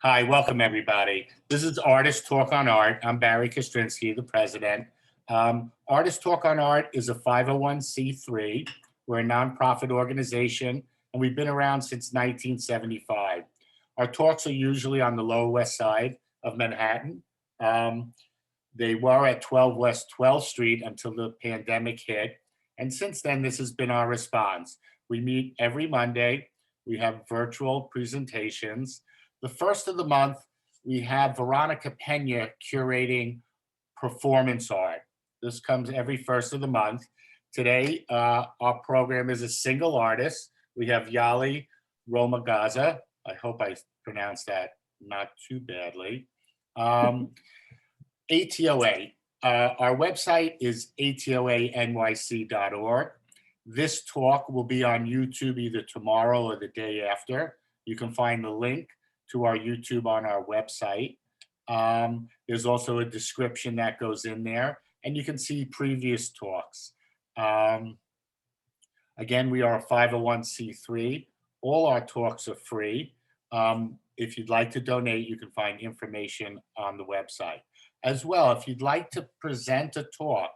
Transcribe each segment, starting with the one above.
Hi, welcome everybody. This is Artist Talk on Art. I'm Barry Kostrinsky, the president. Artist Talk on Art is a 501c3. We're a nonprofit organization, and we've been around since 1975. Our talks are usually on the Lower West Side of Manhattan. They were at 12 West 12th Street until the pandemic hit. And since then, this has been our response. We meet every Monday. We have virtual presentations. The first of the month, we have Verónica Peña curating performance art. This comes every first of the month. Today, our program is a single artist. We have Yali Romagazo. I hope I pronounced that not too badly. ATOA. Our website is atoanyc.org. This talk will be on YouTube either tomorrow or the day after. You can find the link to our YouTube on our website. There's also a description that goes in there, and you can see previous talks. Again, we are a 501c3. All our talks are free. If you'd like to donate, you can find information on the website. As well, if you'd like to present a talk,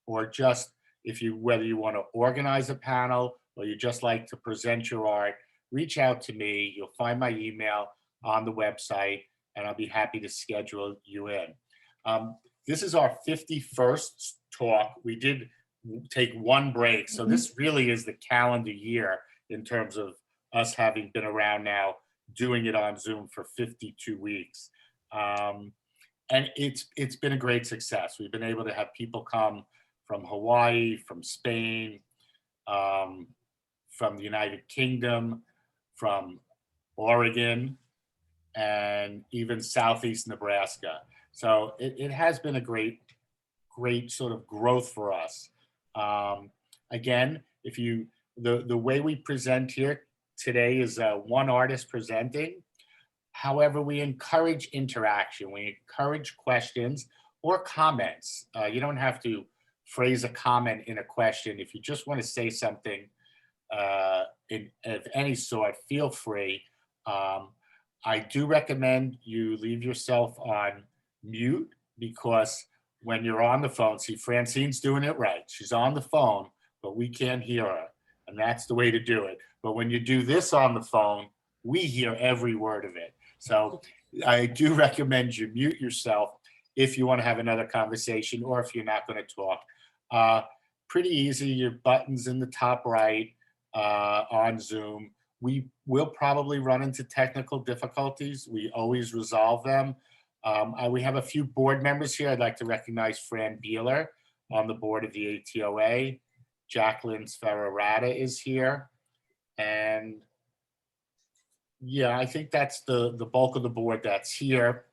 or just whether you want to organize a panel or you just like to present your art, reach out to me. You'll find my email on the website, and I'll be happy to schedule you in. This is our 51st talk. We did take one break, so this really is the calendar year in terms of us having been around now, doing it on Zoom for 52 weeks. And it's been a great success. We've been able to have people come from Hawaii, from Spain, from the United Kingdom, from Oregon, and even Southeast Nebraska. So it has been a great sort of growth for us. Again, the way we present here today is one artist presenting. However, we encourage interaction. We encourage questions or comments. You don't have to phrase a comment in a question. If you just want to say something of any sort, feel free. I do recommend you leave yourself on mute, because when you're on the phone, see, Francine's doing it right. She's on the phone, but we can't hear her. And that's the way to do it. But when you do this on the phone, we hear every word of it. So I do recommend you mute yourself if you want to have another conversation, or if you're not going to talk. Pretty easy. Your button's in the top right on Zoom. We will probably run into technical difficulties. We always resolve them. We have a few board members here. I'd like to recognize Fran Beeler on the board of the ATOA. Jacqueline Sferrarata is here. And yeah, I think that's the bulk of the board that's here.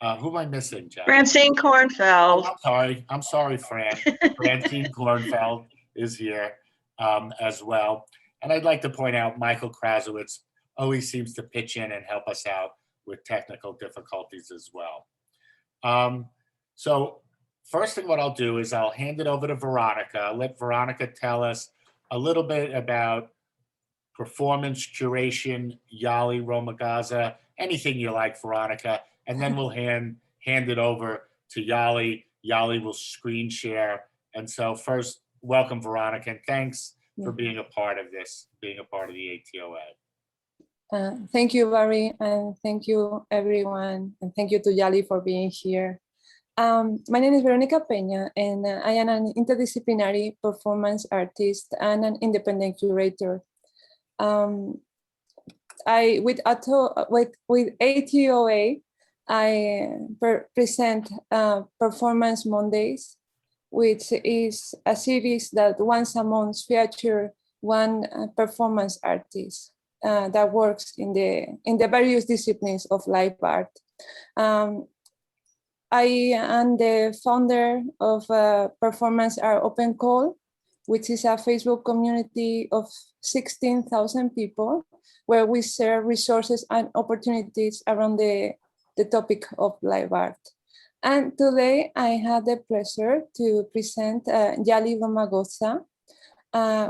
Who am I missing, Jack? Francine Kornfeld. I'm sorry, Fran. Francine Kornfeld is here as well. And I'd like to point out Michael Krasowitz always seems to pitch in and help us out with technical difficulties as well. So first thing what I'll do is I'll hand it over to Verónica. I'll let Verónica tell us a little bit about performance curation, Yali Romagazo, anything you like, Verónica, and then we'll hand it over to Yali. Yali will screen share. And so first, welcome, Verónica, and thanks for being a part of this, being a part of the ATOA. Thank you, Barry, and thank you, everyone, and thank you to Yali for being here. My name is Verónica Peña, and I am an interdisciplinary performance artist and an independent curator. With ATOA, I present Performance Mondays, which is a series that once a month features one performance artist that works in the various disciplines of live art. I am the founder of Performance Art Open Call, which is a Facebook community of 16,000 people, where we share resources and opportunities around the topic of live art. And today I had the pleasure to present Yali Romagazo,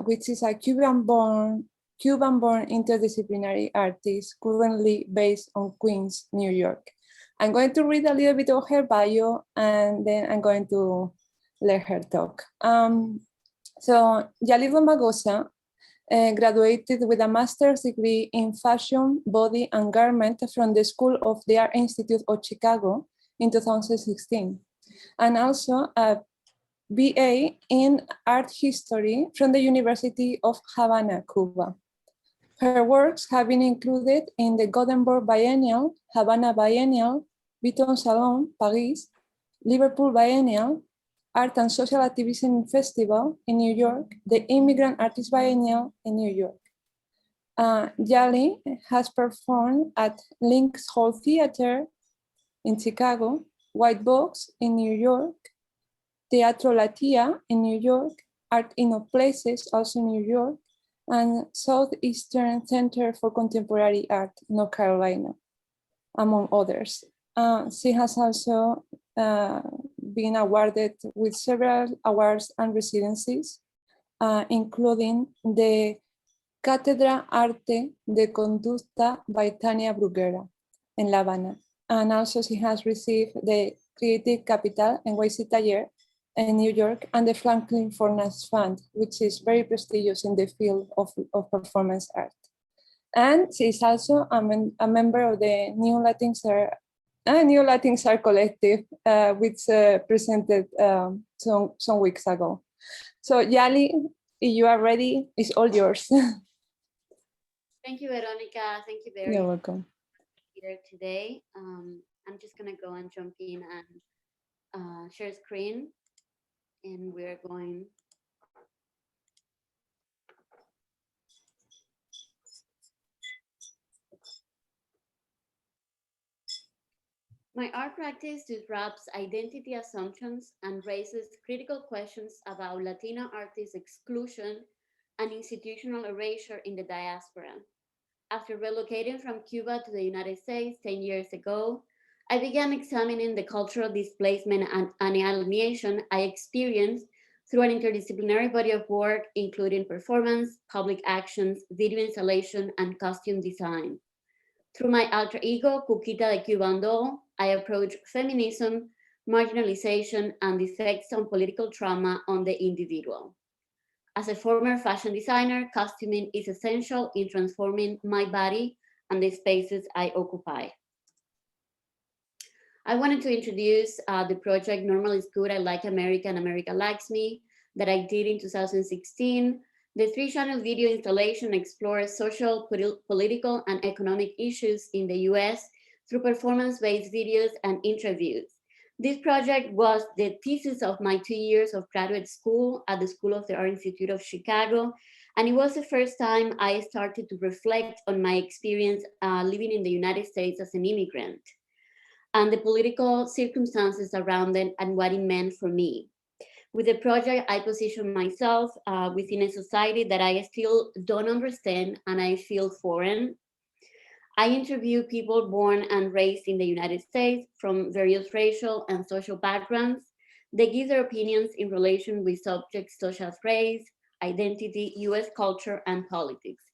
which is a Cuban-born Cuban-born interdisciplinary artist currently based on Queens, New York. I'm going to read a little bit of her bio and then I'm going to let her talk. So Yali Romagazo graduated with a master's degree in fashion, body, and garment from the School of the Art Institute of Chicago in 2016, and also a BA in art history from the University of Havana, Cuba. Her works have been included in the Gothenburg Biennial, Havana Biennial, Vuitton Salon, Paris, Liverpool Biennial, Art and Social Activism Festival in New York, the Immigrant Artist Biennial in New York. Yali has performed at Lynx Hall Theater in Chicago, White Box in New York, Teatro Latia in New York, Art in Places, also in New York, and Southeastern Center for Contemporary Art, North Carolina, among others. She has also been awarded with several awards and residencies, including the Cátedra Arte de Conducta by Tania Bruguera in La Habana. And also she has received the Creative Capital NYC Taller in New York and the Franklin Furnace Fund, which is very prestigious in the field of performance art. And she's also a member of the New Latin Art Collective, which presented some weeks ago. So Yali, if you are ready, it's all yours. Thank you, Veronica. Thank you very much. You're welcome. Here today. I'm just gonna go and jump in and share screen, and we're going. My art practice disrupts identity assumptions and raises critical questions about Latino artists' exclusion and institutional erasure in the diaspora. After relocating from Cuba to the United States 10 years ago, I began examining the cultural displacement and alienation I experienced through an interdisciplinary body of work, including performance, public actions, video installation, and costume design. Through my alter ego, Cuquita the Cuban doll, I approach feminism, marginalization, and the effects on political trauma on the individual. As a former fashion designer, costuming is essential in transforming my body and the spaces I occupy. I wanted to introduce the project Normal is Good, I Like America and America Likes Me that I did in 2016. The 3-channel video installation explores social, political, and economic issues in the US through performance-based videos and interviews. This project was the thesis of my 2 years of graduate school at the School of the Art Institute of Chicago, and it was the first time I started to reflect on my experience living in the United States as an immigrant and the political circumstances around it and what it meant for me. With the project, I position myself within a society that I still don't understand and I feel foreign. I interview people born and raised in the United States from various racial and social backgrounds. They give their opinions in relation with subjects such as race, identity, US culture, and politics.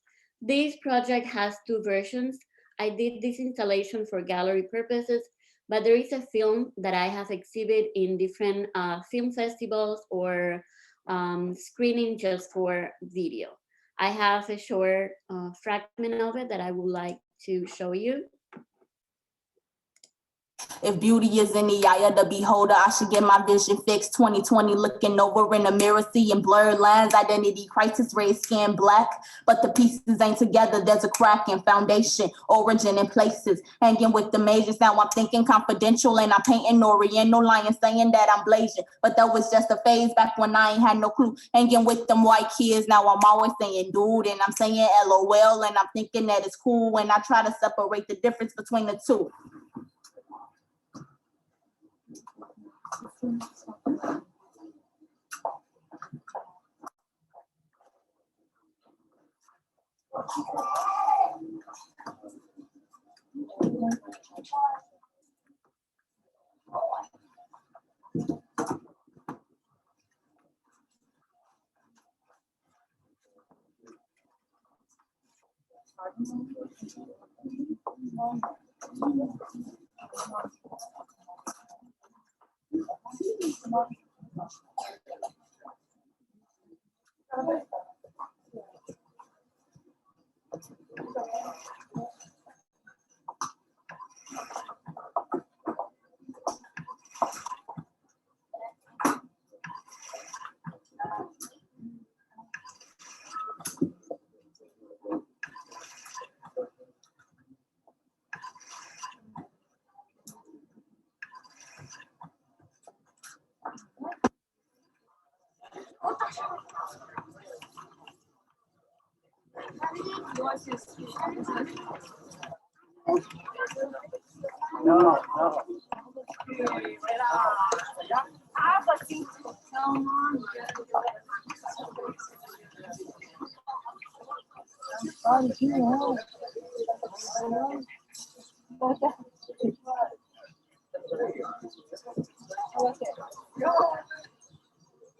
This project has 2 versions. I did this installation for gallery purposes, but there is a film that I have exhibited in different film festivals or screening just for video. I have a short fragment of it that I would like to show you. If beauty is in the eye of the beholder, I should get my vision fixed. 2020 looking over in the mirror, seeing blurred lines, identity crisis, race, skin, black. But the pieces ain't together. There's a crack in foundation, origin, and places. Hanging with the majors, now I'm thinking confidential, and I'm painting Oriental lion saying that I'm blazing. But that was just a phase back when I ain't had no clue. Hanging with them white kids, now I'm always saying dude, and I'm saying LOL, and I'm thinking that it's cool when I try to separate the difference between the two.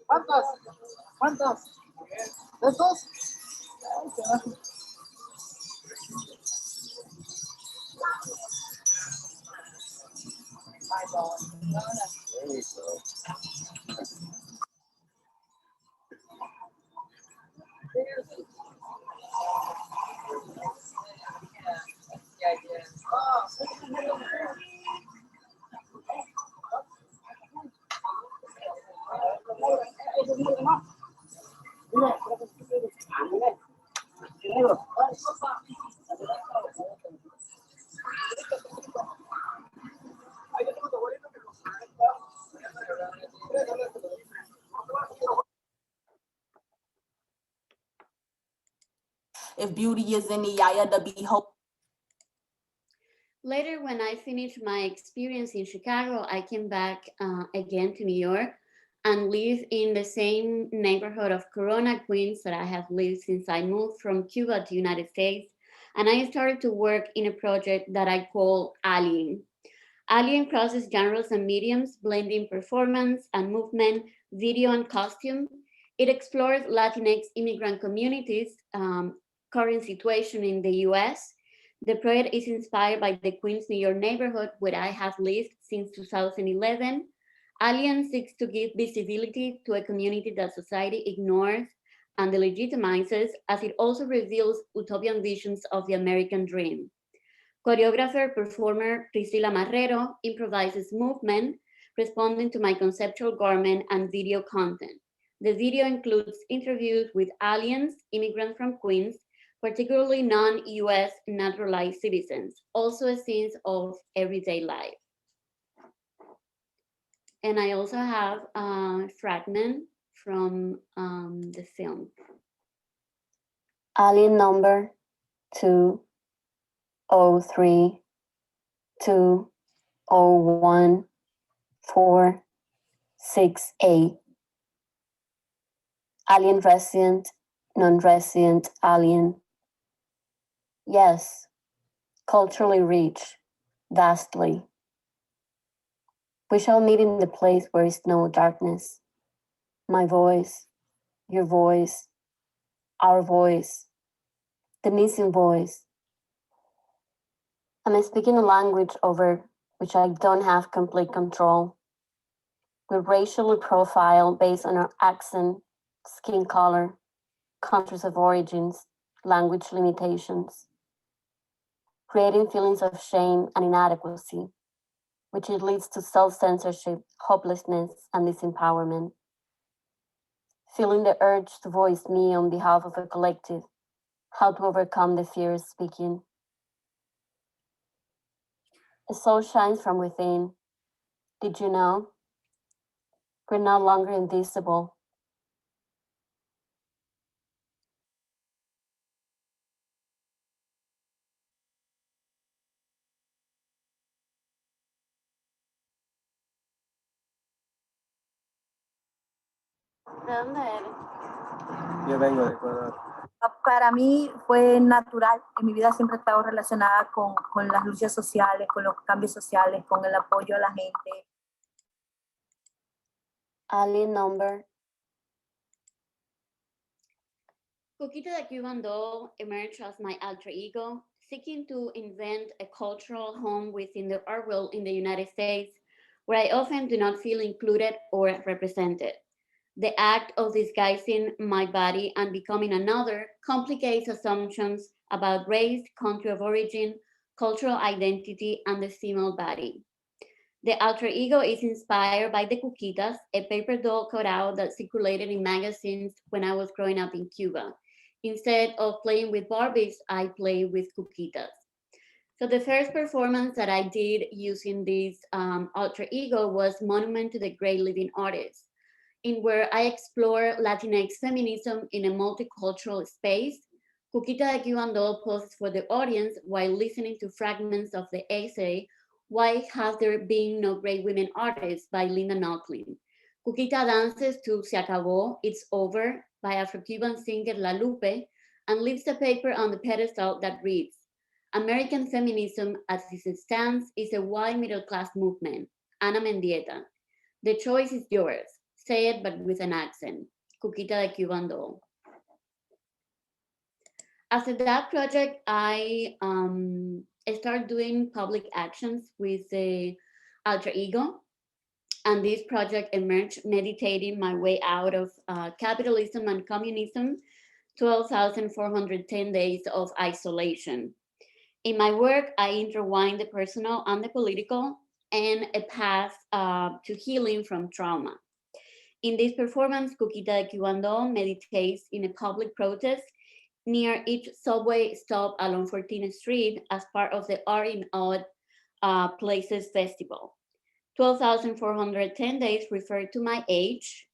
¿Cuántos? ¿Cuántos? ¿Estos? If beauty is in the eye of the beholder. Later, when I finished my experience in Chicago, I came back again to New York and live in the same neighborhood of Corona, Queens that I have lived since I moved from Cuba to United States. And I started to work in a project that I call Alien. Alien crosses genres and mediums, blending performance and movement, video and costume. It explores Latinx immigrant communities' current situation in the US. The project is inspired by the Queens, New York neighborhood where I have lived since 2011. Alien seeks to give visibility to a community that society ignores and delegitimizes, as it also reveals utopian visions of the American dream. Choreographer, performer Priscilla Marrero improvises movement, responding to my conceptual garment and video content. The video includes interviews with aliens, immigrants from Queens, particularly non-US naturalized citizens, also scenes of everyday life. And I also have a fragment from the film. Alien number 203 201 468. Alien resident, non-resident alien. Yes, culturally rich, vastly. We shall meet in the place where is no darkness. My voice, your voice, our voice, the missing voice. I'm speaking a language over which I don't have complete control. We're racially profiled based on our accent, skin color, countries of origins, language limitations, creating feelings of shame and inadequacy, which it leads to self-censorship, hopelessness, and disempowerment. Feeling the urge to voice me on behalf of a collective, how to overcome the fear of speaking. The soul shines from within. Did you know? We're no longer invisible. ¿De dónde eres? Yo vengo de Ecuador. Para mí fue natural, en mi vida siempre he estado relacionada con las luchas sociales, con los cambios sociales, con el apoyo a la gente. Alien number Cuquita the Cuban doll emerged as my alter ego, seeking to invent a cultural home within the art world in the United States, where I often do not feel included or represented. The act of disguising my body and becoming another complicates assumptions about race, country of origin, cultural identity, and the female body. The alter ego is inspired by the Cuquitas, a paper doll cutout that circulated in magazines when I was growing up in Cuba. Instead of playing with Barbies, I play with Cuquitas. So the first performance that I did using this alter ego was Monument to the Great Living Artist, in where I explore Latinx feminism in a multicultural space. Cuquita the Cuban doll poses for the audience while listening to fragments of the essay, Why Has There Been No Great Women Artists by Linda Nochlin. Cuquita dances to Se Acabó, It's Over by Afro-Cuban singer La Lupe and leaves the paper on the pedestal that reads, American feminism as it stands is a white middle-class movement. Ana Mendieta. The choice is yours. Say it, but with an accent. Cuquita the Cuban doll. After that project, I started doing public actions with the alter ego. And this project emerged meditating my way out of capitalism and communism, 12,410 days of isolation. In my work, I intertwine the personal and the political and a path to healing from trauma. In this performance, Cuquita the Cuban doll meditates in a public protest near each subway stop along 14th Street as part of the Art in Odd Places Festival. 12,410 days refer to my age,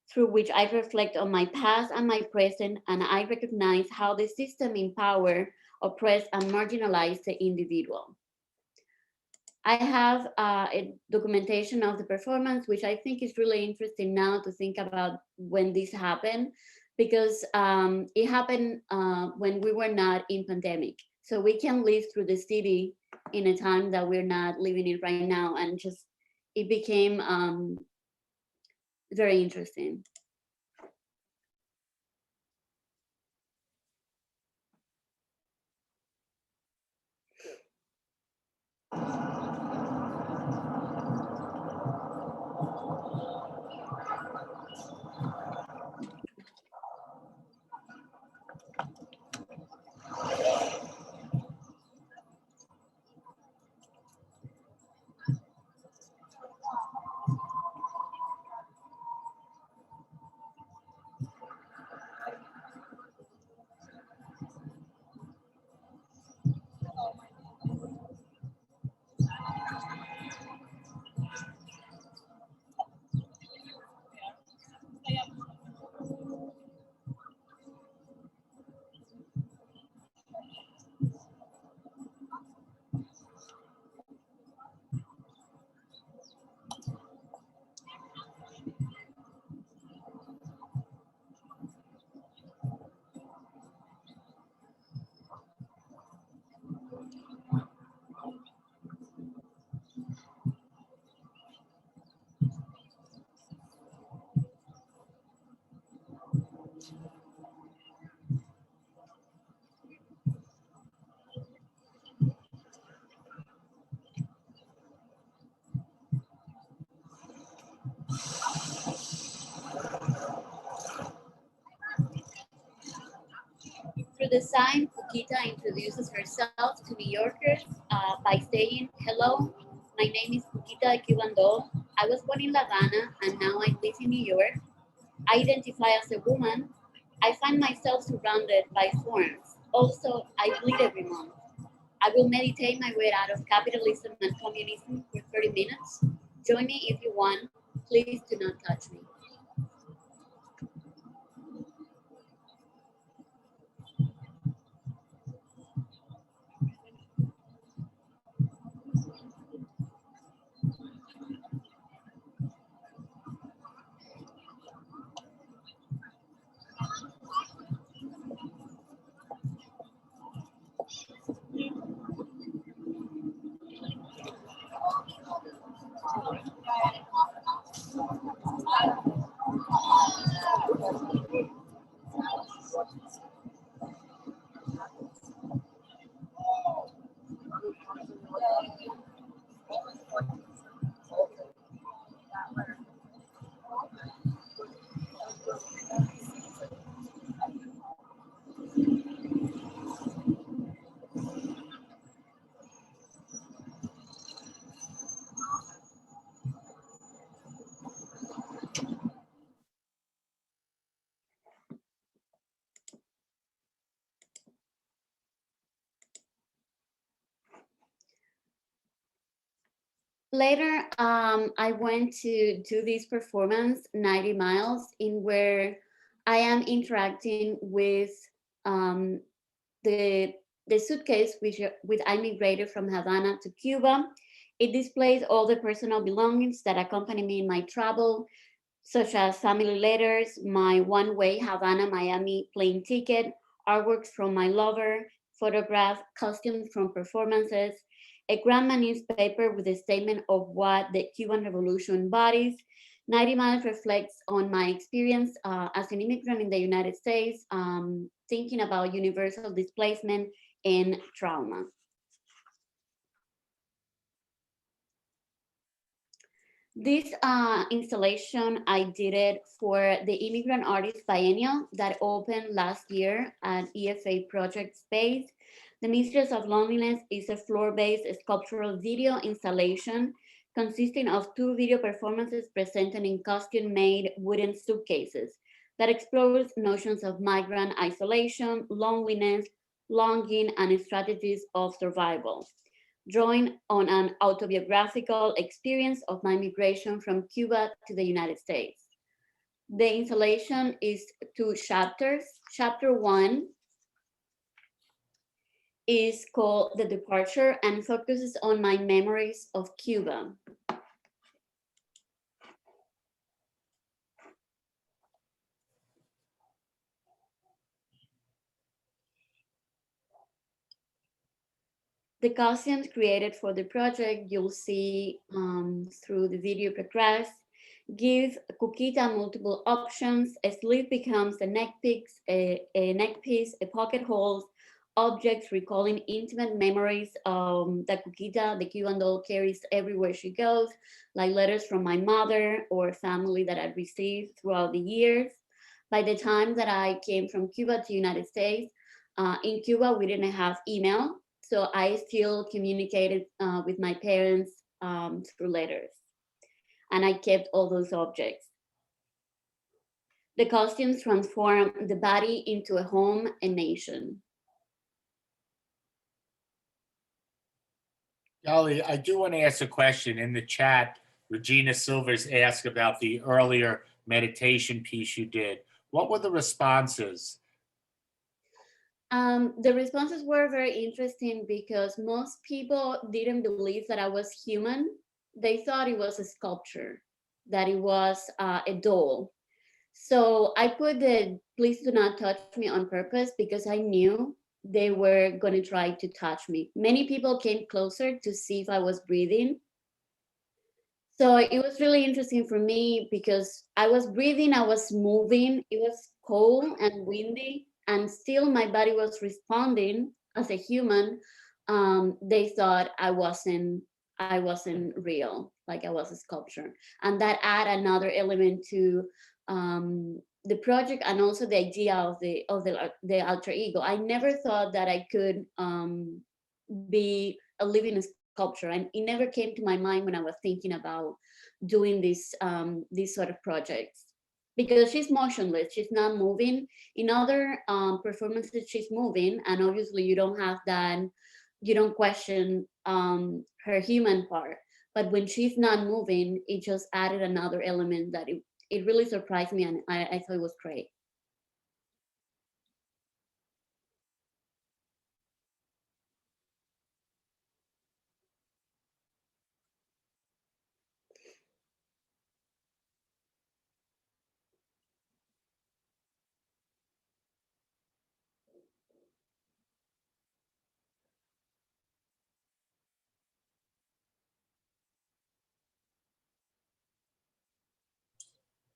through which I reflect on my past and my present, and I recognize how the system empower, oppress, and marginalize the individual. I have a documentation of the performance, which I think is really interesting now to think about when this happened, because it happened when we were not in pandemic. So we can live through the city in a time that we're not living in right now, and just it became very interesting. Through the sign, Cuquita introduces herself to New Yorkers by saying, hello, my name is Cuquita the Cuban doll. I was born in La Habana and now I live in New York. I identify as a woman. I find myself surrounded by thorns. Also, I bleed every month. I will meditate my way out of capitalism and communism for 30 minutes. Join me if you want. Please do not touch me. Later, I went to do this performance, 90 Miles, in where I am interacting with um, the, the suitcase with I migrated from Havana to Cuba. It displays all the personal belongings that accompany me in my travel, such as family letters, my one-way Havana-Miami plane ticket, artworks from my lover, photograph, costumes from performances, a grandma newspaper with a statement of what the Cuban Revolution embodies. 90 Miles reflects on my experience as an immigrant in the United States, thinking about universal displacement and trauma. This installation, I did it for the Immigrant Artist Biennial that opened last year at EFA Project Space. The Mistress of Loneliness is a floor-based sculptural video installation consisting of 2 video performances presented in costume-made wooden suitcases that explores notions of migrant isolation, loneliness, longing, and strategies of survival, drawing on an autobiographical experience of my migration from Cuba to the United States. The installation is 2 chapters. Chapter 1 is called The Departure and focuses on my memories of Cuba. The costumes created for the project, you'll see through the video progress, give Cuquita multiple options. A sleeve becomes a neck piece, a pocket holds objects recalling intimate memories that Cuquita, the Cuban doll, carries everywhere she goes, like letters from my mother or family that I received throughout the years. By the time that I came from Cuba to United States, in Cuba, we didn't have email. So I still communicated with my parents through letters. And I kept all those objects. The costumes transform the body into a home and nation. Yali, I do want to ask a question. In the chat, Regina Silvers asked about the earlier meditation piece you did. What were the responses? The responses were very interesting because most people didn't believe that I was human. They thought it was a sculpture, that it was a doll. So I put the please do not touch me on purpose because I knew they were going to try to touch me. Many people came closer to see if I was breathing. So it was really interesting for me because I was breathing, I was moving, it was cold and windy, and still my body was responding as a human. They thought I wasn't real, like I was a sculpture, and that add another element to the project and also the idea of the alter ego. I never thought that I could be a living sculpture, and it never came to my mind when I was thinking about doing this sort of projects, because she's motionless, she's not moving. In other performances she's moving, and obviously you don't have that, you don't question her human part, but when she's not moving, it just added another element that it really surprised me, and I thought it was great.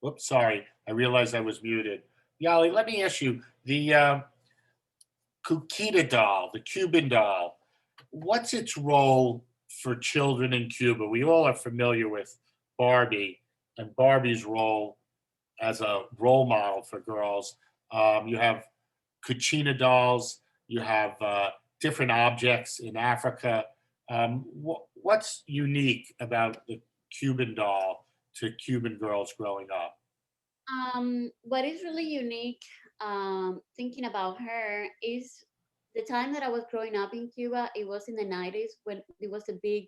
Whoops, sorry. I realized I was muted. Yali, let me ask you, the Cuquita doll, the Cuban doll, what's its role for children in Cuba? We all are familiar with Barbie and Barbie's role as a role model for girls. You have Cucina dolls, you have different objects in Africa. What's unique about the Cuban doll to Cuban girls growing up? What is really unique, thinking about her, is the time that I was growing up in Cuba, it was in the 90s when there was a big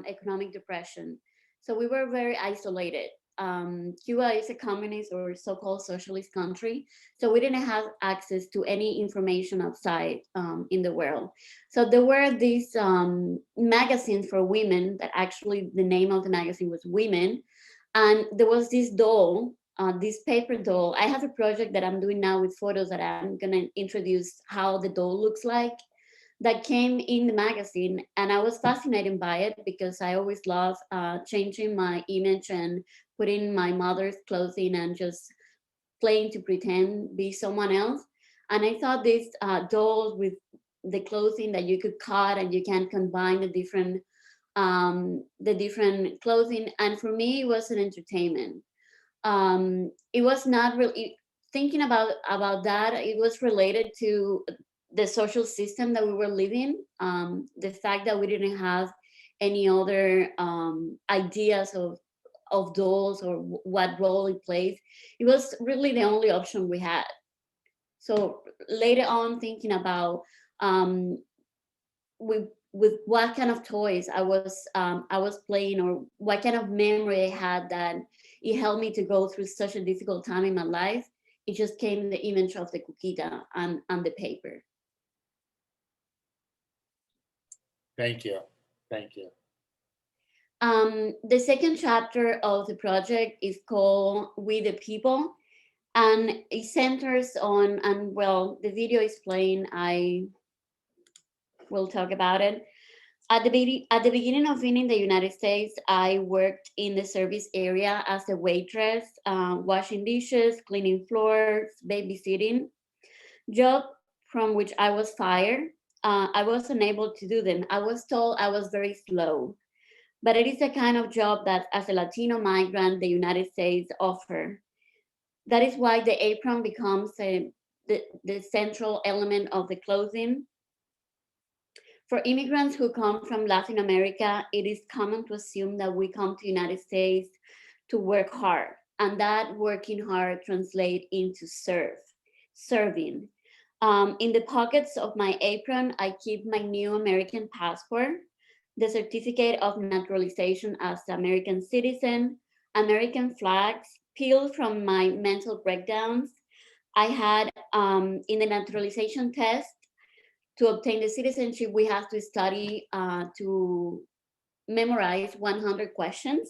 economic depression. So we were very isolated. Cuba is a communist or so-called socialist country, so we didn't have access to any information outside in the world. So there were these magazines for women that actually the name of the magazine was Women, and there was this doll, this paper doll. I have a project that I'm doing now with photos that I'm gonna introduce how the doll looks like, that came in the magazine, and I was fascinated by it because I always love changing my image and putting my mother's clothing and just playing to pretend be someone else. And I thought this doll with the clothing that you could cut and you can combine the different clothing, and for me it was an entertainment. It was not really thinking about that. It was related to the social system that we were living, the fact that we didn't have any other ideas of dolls or what role it plays. It was really the only option we had. So later on, thinking about with what kind of toys I was playing, or what kind of memory I had that it helped me to go through such a difficult time in my life, it just came the image of the cuquita on the paper. Thank you. Thank you. The second chapter of the project is called We the People, and it centers on, and well, the video is playing, I will talk about it. At the beginning of being in the United States, I worked in the service area as a waitress, washing dishes, cleaning floors, babysitting, job from which I was fired. I was unable to do them. I was told I was very slow, but it is a kind of job that as a Latino migrant, the United States offer. That is why the apron becomes the central element of the clothing. For immigrants who come from Latin America, it is common to assume that we come to the United States to work hard, and that working hard translates into serving. In the pockets of my apron, I keep my new American passport, the certificate of naturalization as American citizen, American flags, peeled from my mental breakdowns. I had in the naturalization test, to obtain the citizenship, we have to study to memorize 100 questions.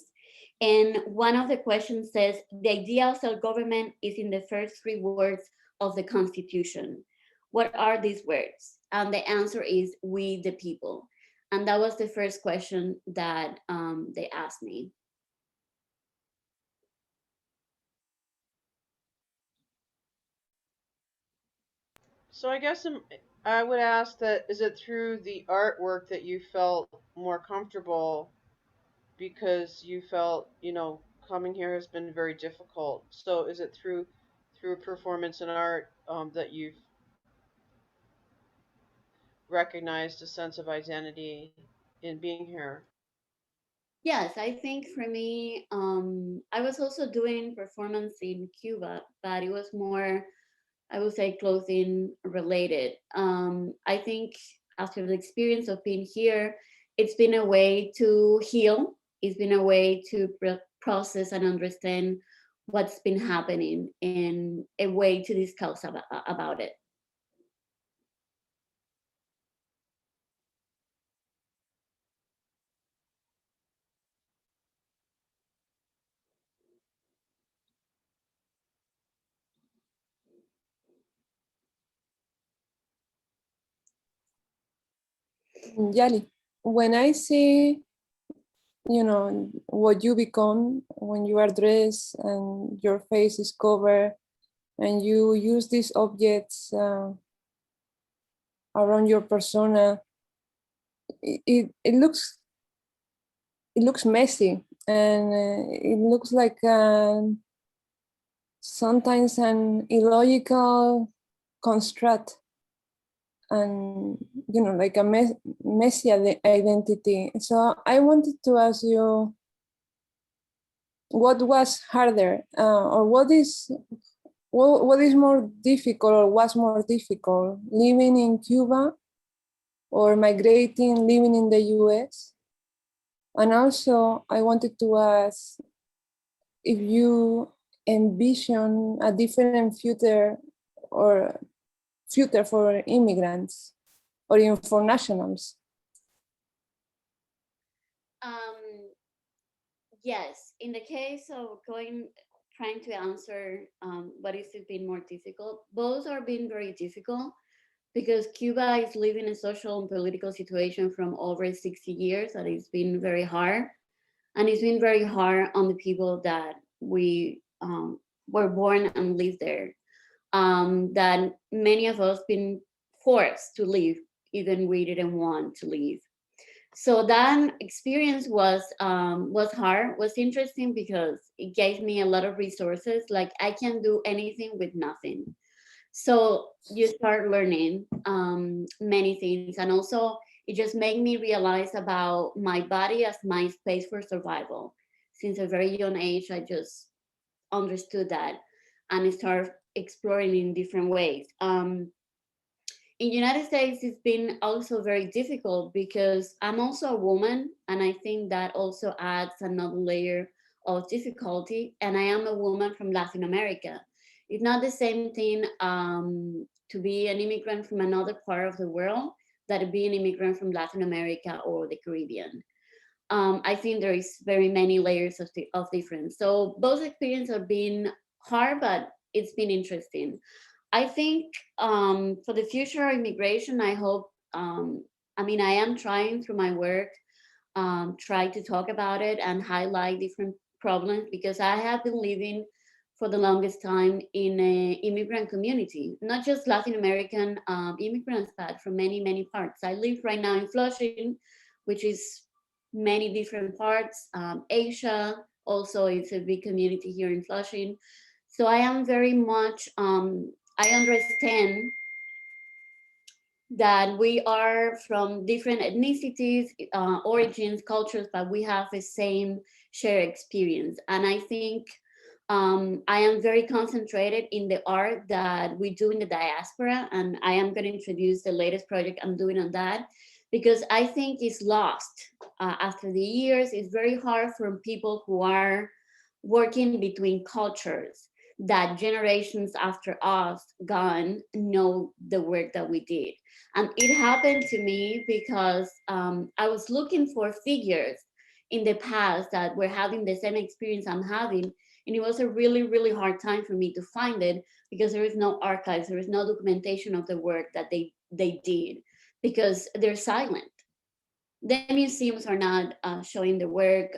And one of the questions says, the idea of self-government is in the first 3 words of the Constitution. What are these words? And the answer is, we the people. And that was the first question that they asked me. So I guess I would ask that, is it through the artwork that you felt more comfortable, because you felt, coming here has been very difficult. So is it through performance and art that you've recognized a sense of identity in being here? Yes, I think for me, I was also doing performance in Cuba, but it was more, I would say, clothing related. I think after the experience of being here, it's been a way to heal. It's been a way to process and understand what's been happening, and a way to discuss about it. Yali, when I see, what you become when you are dressed and your face is covered, and you use these objects around your persona, it looks messy, and it looks like sometimes an illogical construct, and like a messy identity. So I wanted to ask you, what was harder, or what is more difficult, or was more difficult, living in Cuba or migrating, living in the US. And also I wanted to ask if you envision a different future or future for immigrants or even for nationals. Yes, in the case of trying to answer what is it been more difficult, both are being very difficult because Cuba is living a social and political situation from over 60 years, and it's been very hard. And it's been very hard on the people that we were born and live there. That many of us been forced to leave, even we didn't want to leave. So that experience was hard, was interesting because it gave me a lot of resources. Like I can do anything with nothing. So you start learning many things, and also it just made me realize about my body as my space for survival. Since a very young age, I just understood that and started exploring in different ways. In United States, it's been also very difficult because I'm also a woman, and I think that also adds another layer of difficulty. And I am a woman from Latin America. It's not the same thing to be an immigrant from another part of the world that to be an immigrant from Latin America or the Caribbean. I think there is very many layers of difference. So both experiences have been hard, but it's been interesting. I think for the future of immigration, I hope, I mean, I am trying through my work, try to talk about it and highlight different problems because I have been living for the longest time in an immigrant community, not just Latin American immigrants, but from many, many parts. I live right now in Flushing, which is many different parts. Asia also is a big community here in Flushing. So I am very much, I understand that we are from different ethnicities, origins, cultures, but we have the same shared experience. And I think I am very concentrated in the art that we do in the diaspora. And I am going to introduce the latest project I'm doing on that because I think it's lost after the years. It's very hard for people who are working between cultures that generations after us gone know the work that we did. And it happened to me because I was looking for figures in the past that were having the same experience I'm having. And it was a really, really hard time for me to find it because there is no archives, there is no documentation of the work that they did because they're silent. The museums are not showing the work,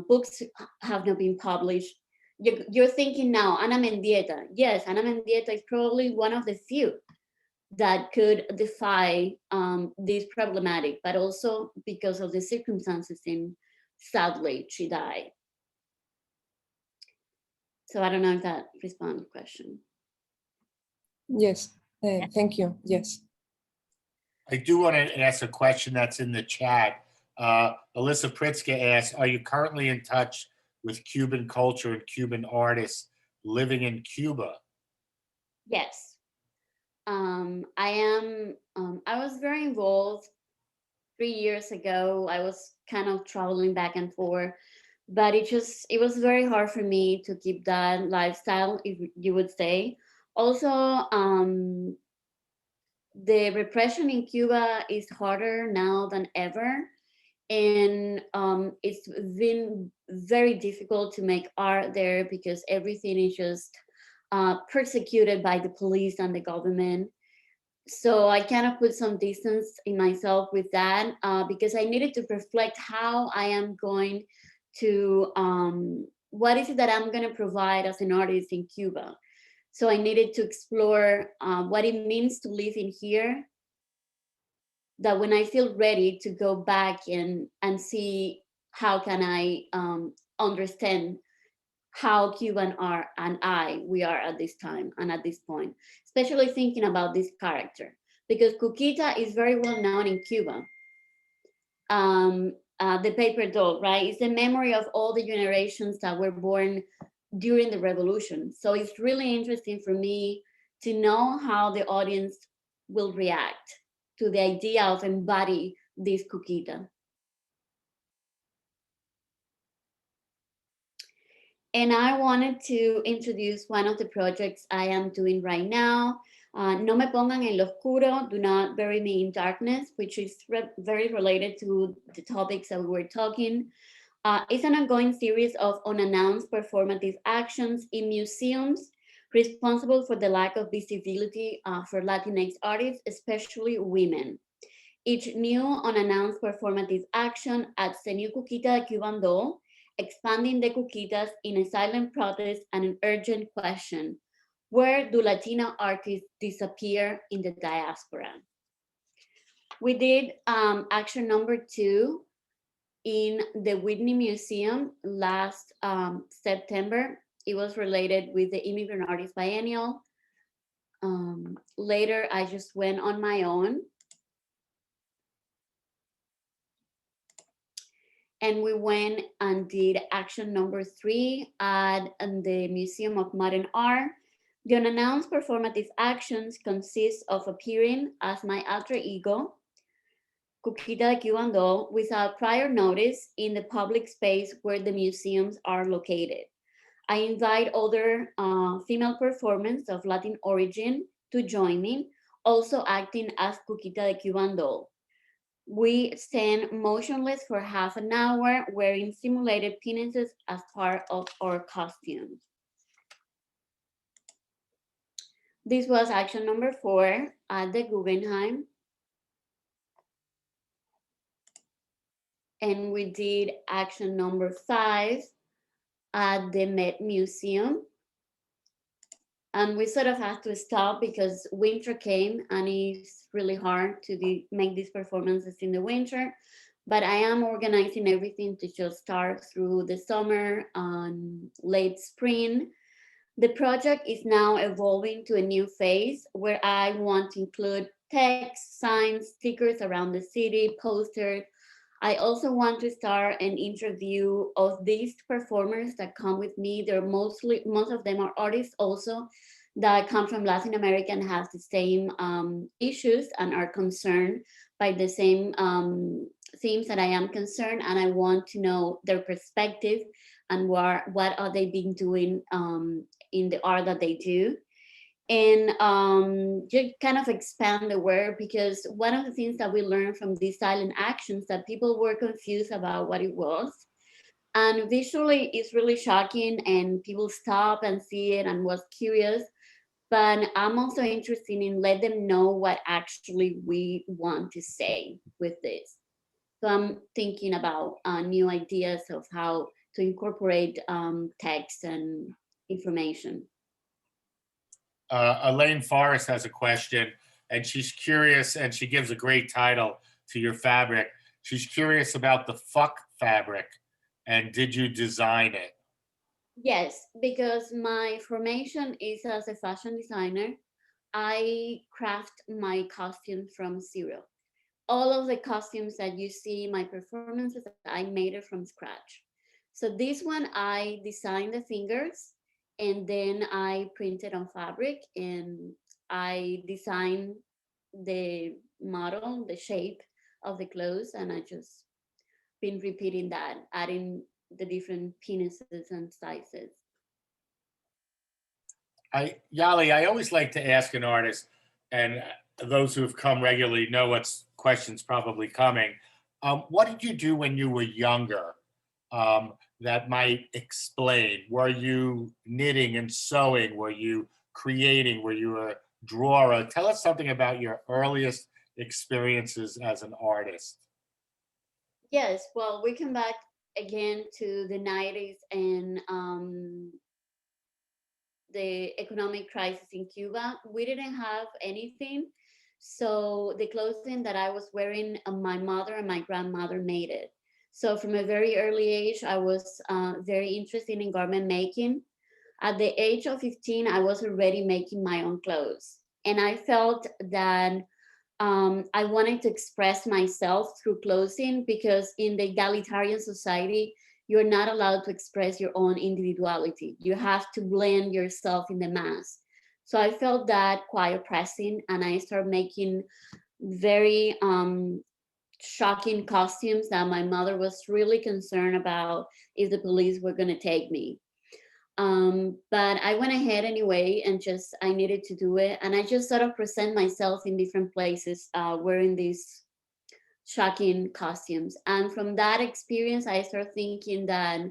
books have not been published. You're thinking now, Ana Mendieta. Yes, Ana Mendieta is probably one of the few that could defy this problematic, but also because of the circumstances sadly, she died. So I don't know if that responds to the question. Yes, thank you, yes. I do want to ask a question that's in the chat. Alyssa Pritzker asks, are you currently in touch with Cuban culture and Cuban artists living in Cuba? Yes, I am. I was very involved 3 years ago. I was kind of traveling back and forth, but it was very hard for me to keep that lifestyle, if you would say. Also, the repression in Cuba is harder now than ever. And it's been very difficult to make art there because everything is just persecuted by the police and the government. So I kind of put some distance in myself with that because I needed to reflect how I am going to, what is it that I'm going to provide as an artist in Cuba. So I needed to explore what it means to live in here, that when I feel ready to go back and see how can I understand how Cuban are and we are at this time and at this point, especially thinking about this character, because Cuquita is very well known in Cuba. The paper doll, right? It's the memory of all the generations that were born during the revolution. So it's really interesting for me to know how the audience will react to the idea of embody this cuquita. And I wanted to introduce one of the projects I am doing right now. No me pongan en lo oscuro, do not bury me in darkness, which is very related to the topics that we were talking. It's an ongoing series of unannounced performative actions in museums responsible for the lack of visibility for Latinx artists, especially women. Each new unannounced performative action adds a new cuquita de Cuban doll, expanding the cuquitas in a silent protest and an urgent question: where do Latino artists disappear in the diaspora? We did action number 2 in the Whitney Museum last September. It was related with the Immigrant Artist Biennial. Later, I just went on my own. And we went and did action number 3 at the Museum of Modern Art. The unannounced performative actions consist of appearing as my alter ego, Cuquita de Cuban doll, without prior notice in the public space where the museums are located. I invite other female performers of Latin origin to join me, also acting as Cuquita de Cuban doll. We stand motionless for half an hour wearing simulated penises as part of our costumes. This was action number 4 at the Guggenheim. And we did action number 5 at the Met Museum. And we sort of had to stop because winter came and it's really hard to make these performances in the winter. But I am organizing everything to just start through the summer and late spring. The project is now evolving to a new phase where I want to include text, signs, stickers around the city, posters. I also want to start an interview of these performers that come with me. Most of them are artists also that come from Latin America and have the same issues and are concerned by the same themes that I am concerned, and I want to know their perspective and what are they been doing in the art that they do. And just kind of expand the word, because one of the things that we learned from these silent actions that people were confused about what it was. And visually it's really shocking and people stop and see it and was curious. But I'm also interested in let them know what actually we want to say with this. So I'm thinking about new ideas of how to incorporate text and information. Elaine Forrest has a question, and she's curious, and she gives a great title to your fabric. She's curious about the fuck fabric, and did you design it? Yes, because my formation is as a fashion designer. I craft my costumes from zero. All of the costumes that you see in my performances, I made it from scratch. So this one, I designed the fingers, and then I printed on fabric, and I designed the model, the shape of the clothes, and I just been repeating that, adding the different penises and sizes. Yali, I always like to ask an artist, and those who have come regularly know what's questions probably coming. What did you do when you were younger that might explain? Were you knitting and sewing? Were you creating? Were you a drawer? Tell us something about your earliest experiences as an artist. Yes, well, we come back again to the 90s and the economic crisis in Cuba. We didn't have anything. So the clothing that I was wearing, my mother and my grandmother made it. So from a very early age, I was very interested in garment making. At the age of 15, I was already making my own clothes. And I felt that I wanted to express myself through clothing, because in the egalitarian society, you're not allowed to express your own individuality. You have to blend yourself in the mass. So I felt that quite oppressing, and I started making very shocking costumes that my mother was really concerned about if the police were going to take me. But I went ahead anyway, and just I needed to do it, and I just sort of present myself in different places wearing these shocking costumes. And from that experience, I started thinking that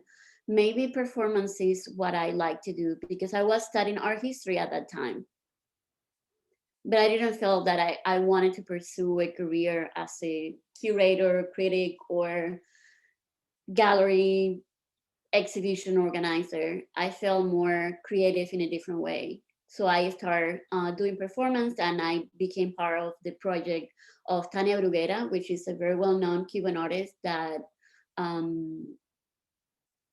maybe performance is what I like to do, because I was studying art history at that time. But I didn't feel that I wanted to pursue a career as a curator, critic, or gallery exhibition organizer. I felt more creative in a different way. So I started doing performance, and I became part of the project of Tania Bruguera, which is a very well-known Cuban artist that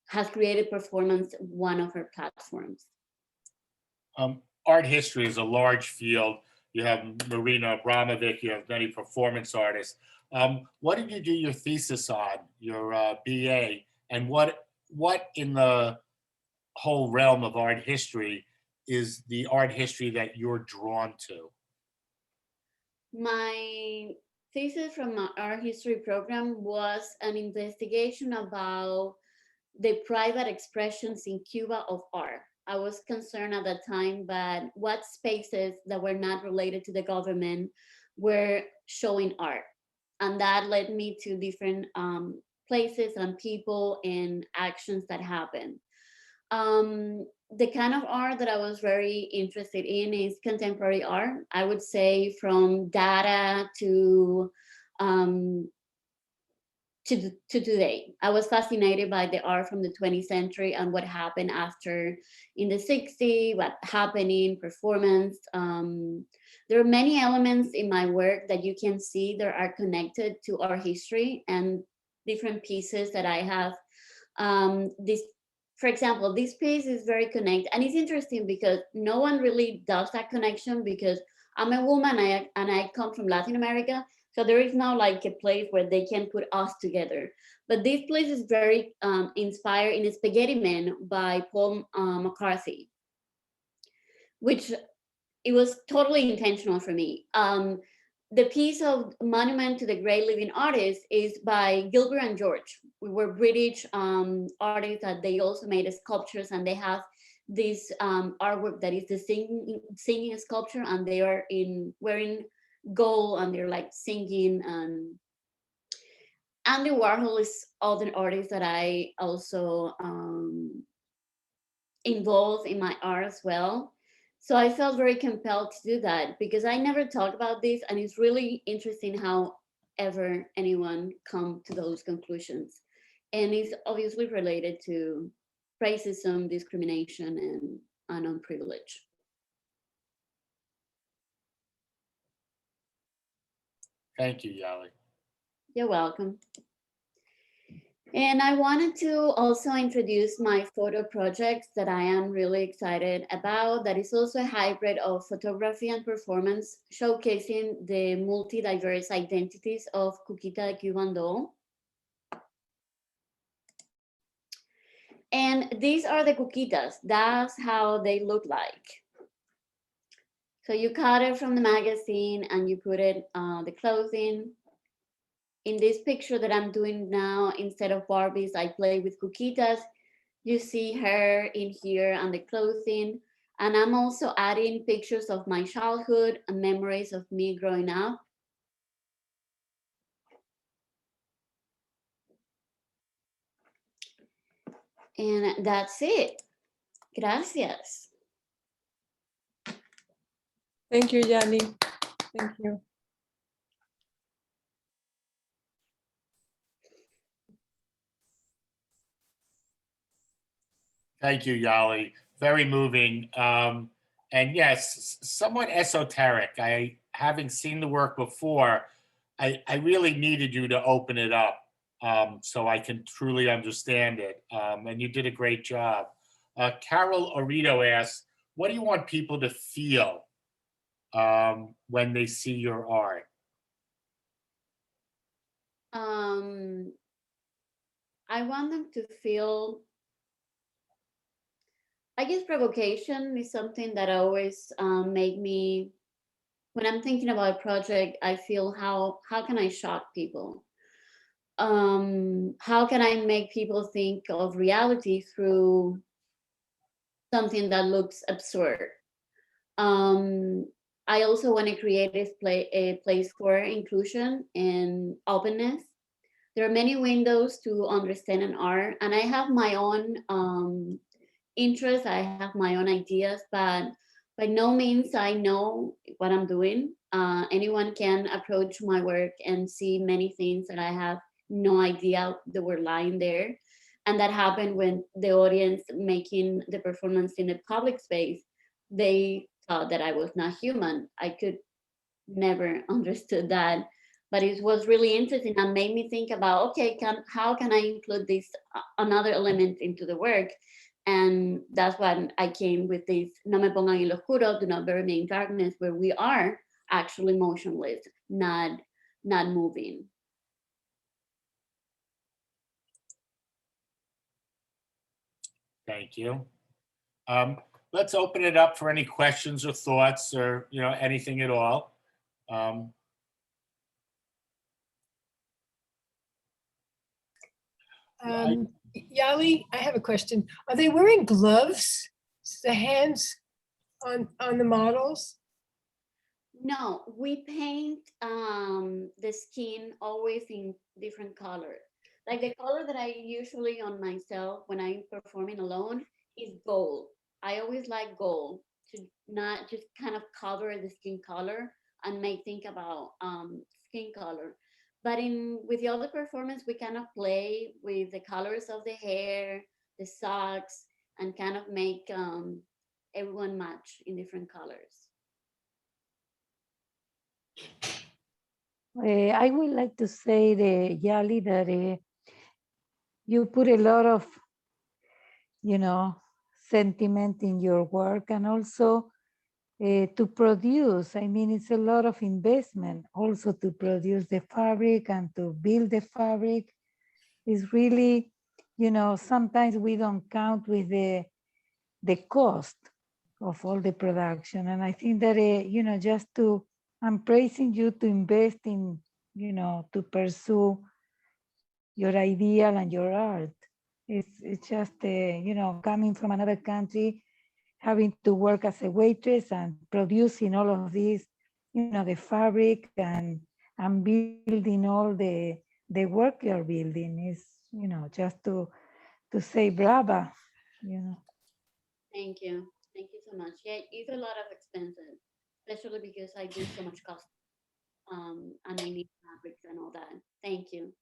has created performance one of her platforms. Art history is a large field. You have Marina Abramovic, you have many performance artists. What did you do your thesis on, your BA, and what in the whole realm of art history is the art history that you're drawn to? My thesis from my art history program was an investigation about the private expressions in Cuba of art. I was concerned at that time about what spaces that were not related to the government were showing art. And that led me to different places and people and actions that happened. The kind of art that I was very interested in is contemporary art. I would say from Dada to today. I was fascinated by the art from the 20th century and what happened after in the 60s, what happened in performance. There are many elements in my work that you can see that are connected to our history, and different pieces that I have. This, for example, this piece is very connected, and it's interesting because no one really does that connection, because I'm a woman and I come from Latin America. So there is now like a place where they can put us together. But this place is very inspired in Spaghetti Man by Paul McCarthy, which it was totally intentional for me. The piece of Monument to the Great Living Artists is by Gilbert and George. We were British artists that they also made sculptures, and they have this artwork that is the singing sculpture, and they are wearing gold, and they're like singing. And Andy Warhol is other artist that I also involve in my art as well. So I felt very compelled to do that, because I never talked about this, and it's really interesting how ever anyone come to those conclusions. And it's obviously related to racism, discrimination, and unprivilege. Thank you, Yali. You're welcome. And I wanted to also introduce my photo project that I am really excited about, that is also a hybrid of photography and performance, showcasing the multi-diverse identities of Cuquita the Cuban doll. And these are the Cuquitas. That's how they look like. So you cut it from the magazine and you put it the clothing. In this picture that I'm doing now, instead of Barbies, I play with Cuquitas. You see her in here and the clothing. And I'm also adding pictures of my childhood and memories of me growing up. And that's it. Gracias. Thank you, Yali. Thank you. Thank you, Yali. Very moving. And yes, somewhat esoteric. Having seen the work before, I really needed you to open it up so I can truly understand it. And you did a great job. Carol Orito asks, what do you want people to feel when they see your art? I want them to feel, I guess provocation is something that always make me when I'm thinking about a project, I feel how can I shock people? How can I make people think of reality through something that looks absurd? I also want to create a place for inclusion and openness. There are many windows to understand an art, and I have my own interests, I have my own ideas, but by no means I know what I'm doing. Anyone can approach my work and see many things that I have no idea that were lying there. And that happened when the audience making the performance in a public space, they thought that I was not human. I could never understood that, but it was really interesting and made me think about, okay, how can I include this another element into the work? And that's when I came with this no me pongan en lo oscuro, do not bury me in darkness, where we are actually motionless, not moving. Thank you. Let's open it up for any questions or thoughts or, anything at all. Yali, I have a question. Are they wearing gloves? The hands on the models? No, we paint the skin always in different colors. Like the color that I usually on myself when I'm performing alone is gold. I always like gold to not just kind of cover the skin color and make think about skin color. But in with the other performance, we kind of play with the colors of the hair, the socks, and kind of make everyone match in different colors. I would like to say, Yali, that you put a lot of, sentiment in your work, and also to produce. I mean, it's a lot of investment also to produce the fabric and to build the fabric. It's really, sometimes we don't count with the cost of all the production. And I think that, just I'm praising you to invest in, to pursue your ideal and your art. It's just, coming from another country, having to work as a waitress and producing all of this, the fabric and building all the work you're building is, just to say brava, Thank you. Thank you so much. Yeah, it's a lot of expenses, especially because I do so much cost and I need fabrics and all that. Thank you.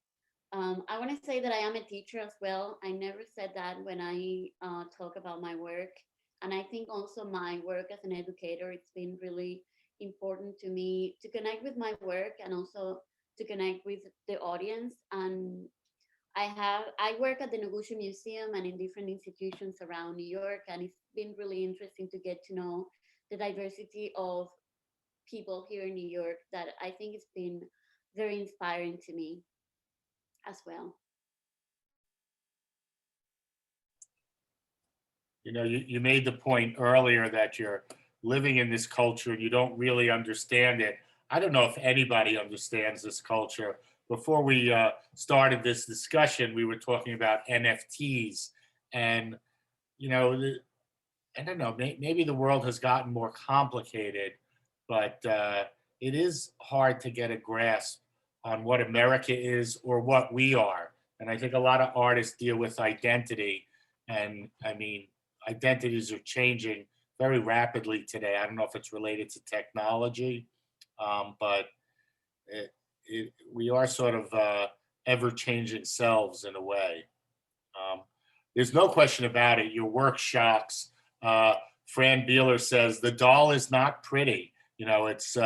I want to say that I am a teacher as well. I never said that when I talk about my work. And I think also my work as an educator, it's been really important to me to connect with my work and also to connect with the audience. And I work at the Noguchi Museum and in different institutions around New York, and it's been really interesting to get to know the diversity of people here in New York that I think it's been very inspiring to me as well. You made the point earlier that you're living in this culture and you don't really understand it. I don't know if anybody understands this culture. Before we started this discussion, we were talking about NFTs, and I don't know, maybe the world has gotten more complicated, but it is hard to get a grasp on what America is or what we are. And I think a lot of artists deal with identity, and I mean, identities are changing very rapidly today. I don't know if it's related to technology, but we are sort of ever-changing selves in a way. There's no question about it. Your work shocks. Fran Beeler says, the doll is not pretty. It's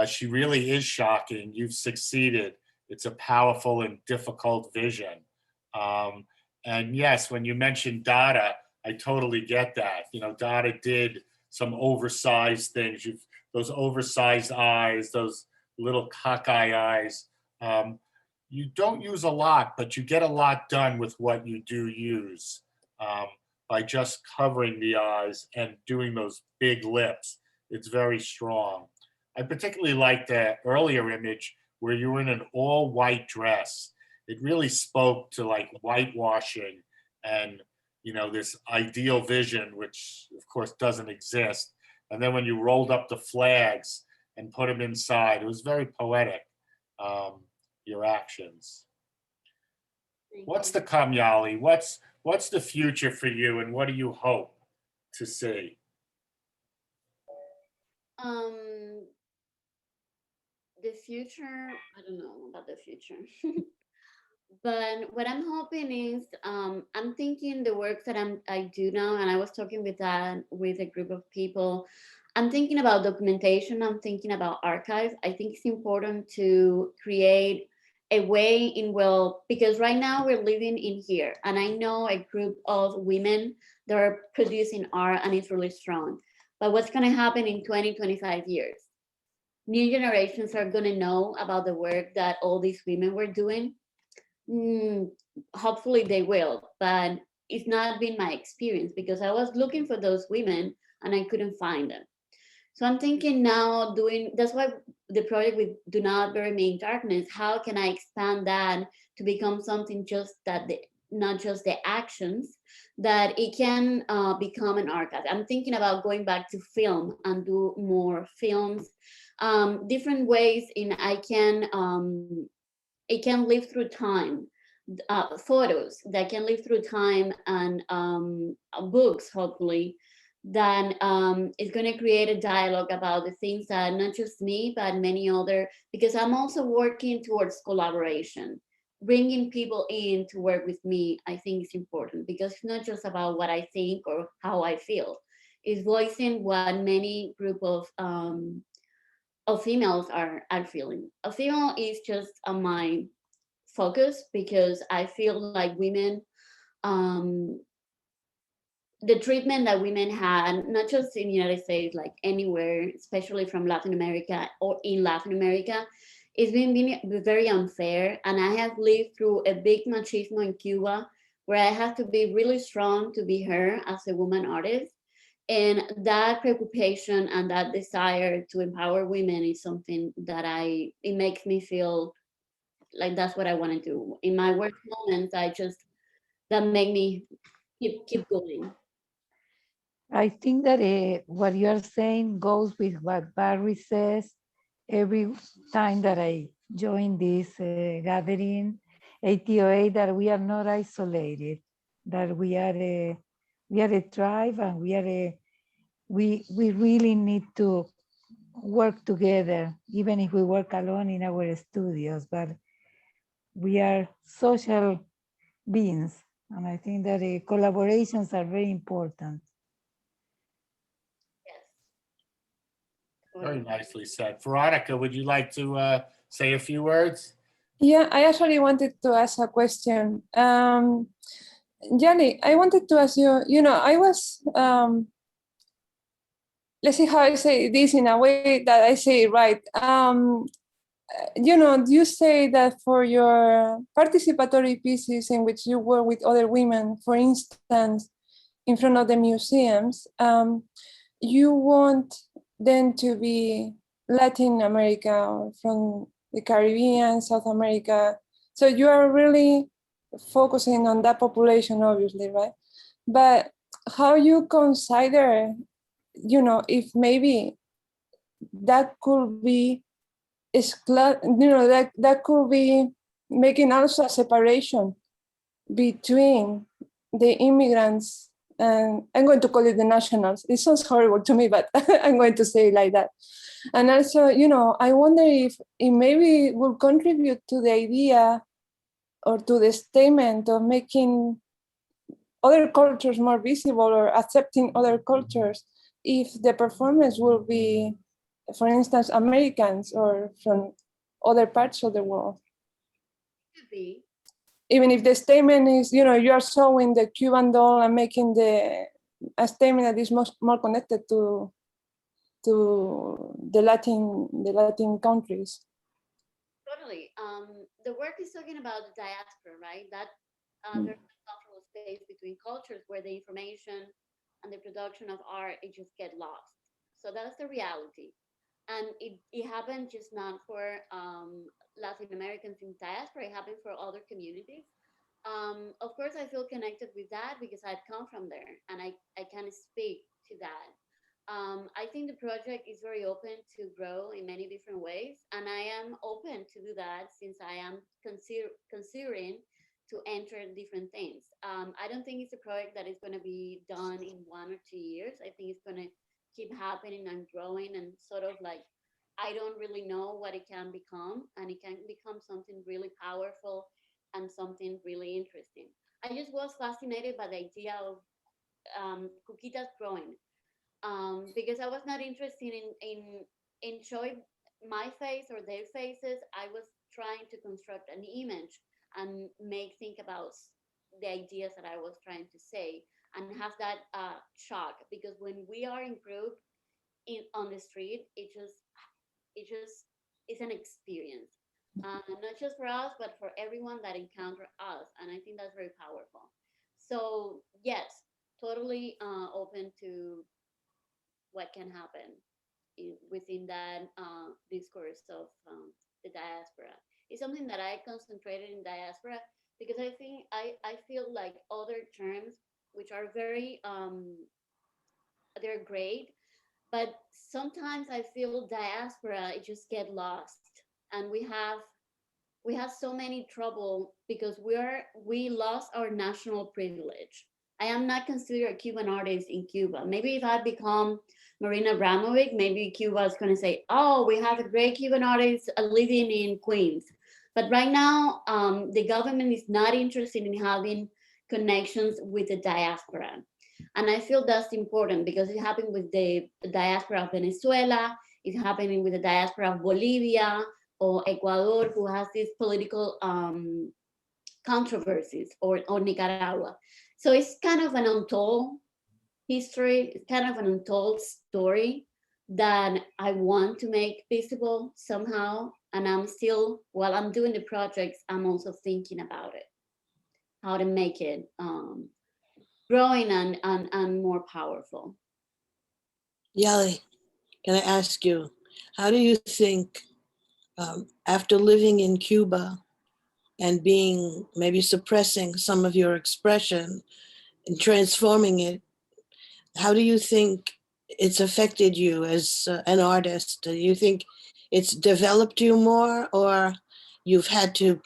she really is shocking. You've succeeded. It's a powerful and difficult vision. And yes, when you mentioned Dada, I totally get that. Dada did some oversized things. Those oversized eyes, those little cockeye eyes. You don't use a lot, but you get a lot done with what you do use by just covering the eyes and doing those big lips. It's very strong. I particularly like the earlier image where you were in an all white dress. It really spoke to like whitewashing and, you know, this ideal vision, which of course doesn't exist. And then when you rolled up the flags and put them inside, it was very poetic, your actions. What's the come, Yali? What's the future for you, and what do you hope to see? The future, I don't know about the future. But what I'm hoping is, I'm thinking the work that I do now, and I was talking with a group of people. I'm thinking about documentation. I'm thinking about archives. I think it's important to create a way in, well, because right now we're living in here, and I know a group of women that are producing art, and it's really strong. But what's going to happen in 20, 25 years? New generations are going to know about the work that all these women were doing. Hopefully they will, but it's not been my experience because I was looking for those women and I couldn't find them. So I'm thinking now that's why the project with Do Not Bury Me in Darkness, how can I expand that to become something just that, not just the actions, that it can become an archive. I'm thinking about going back to film and do more films, different ways in it can live through time, photos that can live through time, and books, hopefully, that is going to create a dialogue about the things that not just me, but many other, because I'm also working towards collaboration. Bringing people in to work with me, I think is important, because it's not just about what I think or how I feel. It's voicing what many group of females are feeling. A female is just my focus because I feel like women, the treatment that women had, not just in the United States, like anywhere, especially from Latin America or in Latin America, it's been very unfair. And I have lived through a big machismo in Cuba, where I have to be really strong to be her as a woman artist. And that preoccupation and that desire to empower women is something that it makes me feel like that's what I want to do. In my work moments, that make me keep going. I think that what you are saying goes with what Barry says every time that I join this gathering, ATOA, that we are not isolated, that we are a tribe, and we really need to work together, even if we work alone in our studios, but we are social beings. And I think that collaborations are very important. Very nicely said. Veronica, would you like to say a few words? Yeah, I actually wanted to ask a question. Yali, I wanted to ask you, I was, let's see how I say this in a way that I say it right. You say that for your participatory pieces in which you work with other women, for instance, in front of the museums, you want them to be Latin America or from the Caribbean, South America. So you are really focusing on that population, obviously, right? But how you consider, if maybe that could be, that could be making also a separation between the immigrants, and I'm going to call it the nationals. It sounds horrible to me, but I'm going to say it like that. And also, I wonder if it maybe will contribute to the idea or to the statement of making other cultures more visible or accepting other cultures, if the performance will be, for instance, Americans or from other parts of the world. Could be. Even if the statement is, you are showing the Cuban doll and making a statement that is more connected to the Latin countries. Totally. The work is talking about the diaspora, right? That there's a cultural space between cultures where the information and the production of art, it just get lost. So that's the reality. And it happened just not for Latin Americans in diaspora, it happened for other communities. Of course, I feel connected with that because I've come from there and I can speak to that. I think the project is very open to grow in many different ways, and I am open to do that since I am considering to enter different things. I don't think it's a project that is going to be done in 1 or 2 years. I think it's going to keep happening and growing and sort of like, I don't really know what it can become, and it can become something really powerful and something really interesting. I just was fascinated by the idea of cuquitas growing, because I was not interested in showing my face or their faces. I was trying to construct an image and make think about the ideas that I was trying to say and have that shock, because when we are in group on the street, it just is an experience, not just for us but for everyone that encounter us, and I think that's very powerful. So yes, totally open to what can happen within that discourse of the diaspora. It's something that I concentrated in diaspora because I think I feel like other terms which are very they're great, but sometimes I feel diaspora it just get lost, and we have so many trouble because we lost our national privilege. I am not considered a Cuban artist in Cuba. Maybe if I become Marina Abramovic, maybe Cuba is going to say, "Oh, we have a great Cuban artist living in Queens." But right now, the government is not interested in having connections with the diaspora, and I feel that's important because it happened with the diaspora of Venezuela. It's happening with the diaspora of Bolivia or Ecuador, who has these political controversies, or Nicaragua. So it's kind of an untold history, it's kind of an untold story that I want to make visible somehow. And I'm still, while I'm doing the projects, I'm also thinking about it, how to make it growing and more powerful. Yali, can I ask you, how do you think, after living in Cuba and being maybe suppressing some of your expression and transforming it, how do you think it's affected you as an artist? Do you think it's developed you more, or you've had to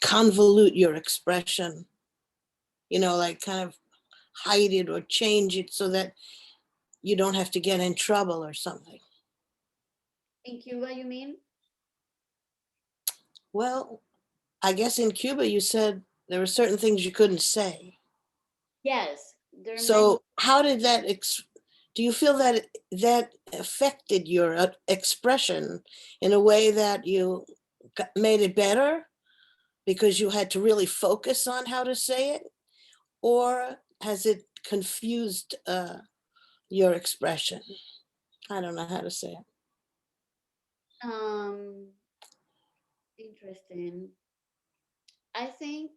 convolute your expression, like kind of hide it or change it so that you don't have to get in trouble or something? In Cuba, you mean? Well, I guess in Cuba you said there were certain things you couldn't say. Yes. There are So how did that, do you feel that that affected your expression in a way that you made it better because you had to really focus on how to say it? Or has it confused your expression? I don't know how to say it. Interesting. I think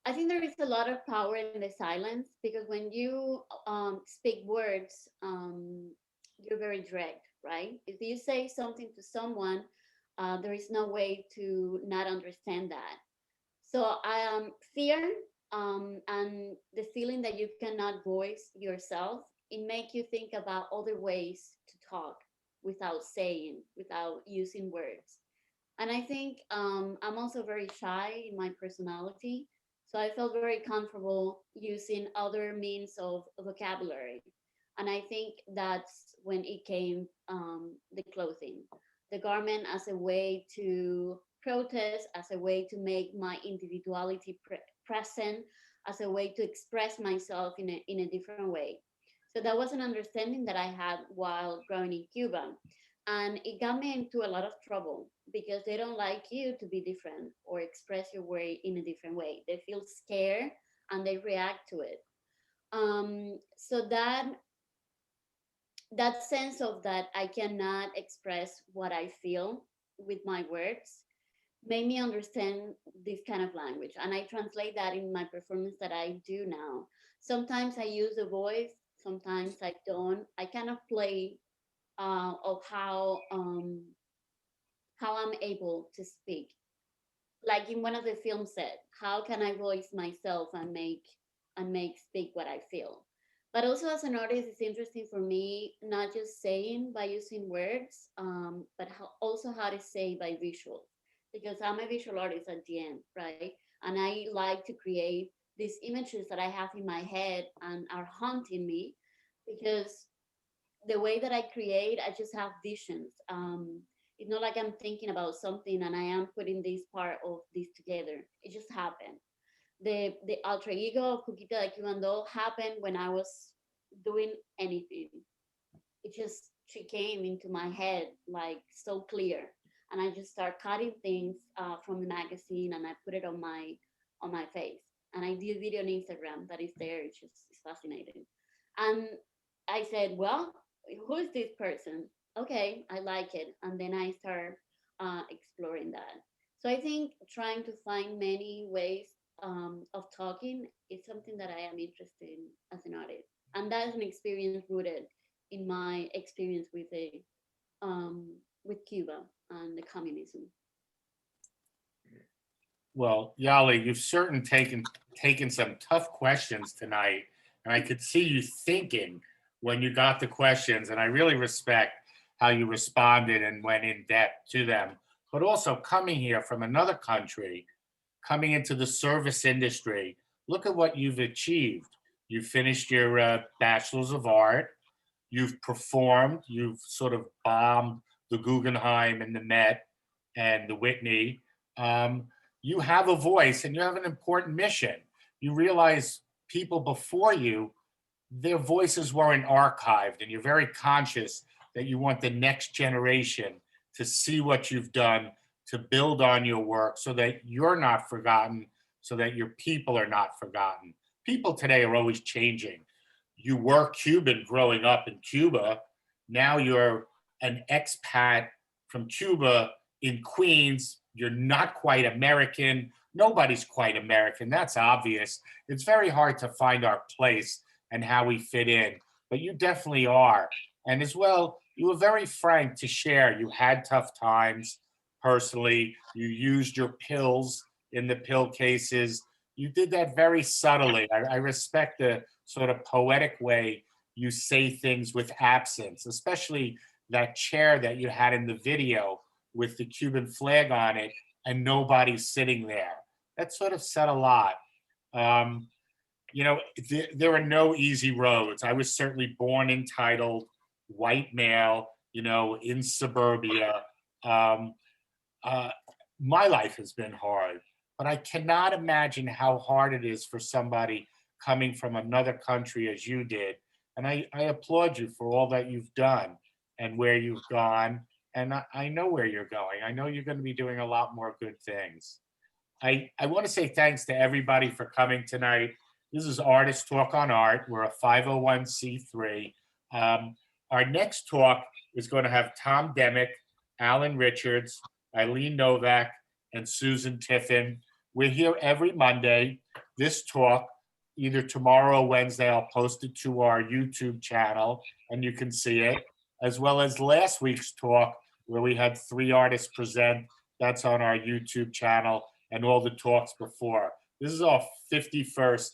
I think there is a lot of power in the silence, because when you speak words, you're very direct, right? If you say something to someone, there is no way to not understand that. So fear and the feeling that you cannot voice yourself, it make you think about other ways to talk without saying, without using words. And I think I'm also very shy in my personality. So I felt very comfortable using other means of vocabulary. And I think that's when it came the clothing, the garment as a way to protest, as a way to make my individuality present, as a way to express myself in a different way. So that was an understanding that I had while growing in Cuba. And it got me into a lot of trouble because they don't like you to be different or express your way in a different way. They feel scared and they react to it. So that sense of that I cannot express what I feel with my words made me understand this kind of language. And I translate that in my performance that I do now. Sometimes I use the voice, sometimes I don't. I kind of play of how I'm able to speak. Like in one of the films said, how can I voice myself and make speak what I feel? But also as an artist, it's interesting for me not just saying by using words, but also how to say by visual, because I'm a visual artist at the end, right? And I like to create these images that I have in my head and are haunting me, because the way that I create, I just have visions. It's not like I'm thinking about something and I am putting this part of this together. It just happened. The alter ego of Cuquita the Cuban doll happened when I was doing anything. It just, she came into my head like so clear, and I just start cutting things from the magazine and I put it on my face. And I did a video on Instagram that is there. It's fascinating. And I said, well, who is this person? Okay, I like it. And then I start exploring that. So I think trying to find many ways of talking is something that I am interested in as an artist. And that is an experience rooted in my experience with Cuba and the communism. Well, Yali, you've certainly taken some tough questions tonight, and I could see you thinking when you got the questions, and I really respect how you responded and went in depth to them. But also coming here from another country, coming into the service industry, look at what you've achieved. You finished your Bachelor's of Art. You've performed. You've sort of bombed the Guggenheim and the Met and the Whitney. You have a voice and you have an important mission. You realize people before you, their voices weren't archived, and you're very conscious that you want the next generation to see what you've done, to build on your work so that you're not forgotten, so that your people are not forgotten. People today are always changing. You were Cuban growing up in Cuba. Now you're an expat from Cuba in Queens. You're not quite American. Nobody's quite American. That's obvious. It's very hard to find our place and how we fit in, but you definitely are. And as well, you were very frank to share. You had tough times personally. You used your pills in the pill cases. You did that very subtly. I respect the sort of poetic way you say things with absence, especially that chair that you had in the video with the Cuban flag on it and nobody sitting there. That sort of said a lot. You know, there are no easy roads. I was certainly born entitled, white male, you know, in suburbia. My life has been hard, but I cannot imagine how hard it is for somebody coming from another country as you did. And I applaud you for all that you've done and where you've gone. And I know where you're going. I know you're going to be doing a lot more good things. I want to say thanks to everybody for coming tonight. This is Artist Talk on Art. We're a 501c3. Our next talk is going to have Tom Demick, Alan Richards, Eileen Novak, and Susan Tiffin. We're here every Monday. This talk, either tomorrow or Wednesday, I'll post it to our YouTube channel and you can see it, as well as last week's talk where we had 3 artists present. That's on our YouTube channel, and all the talks before. This is our 51st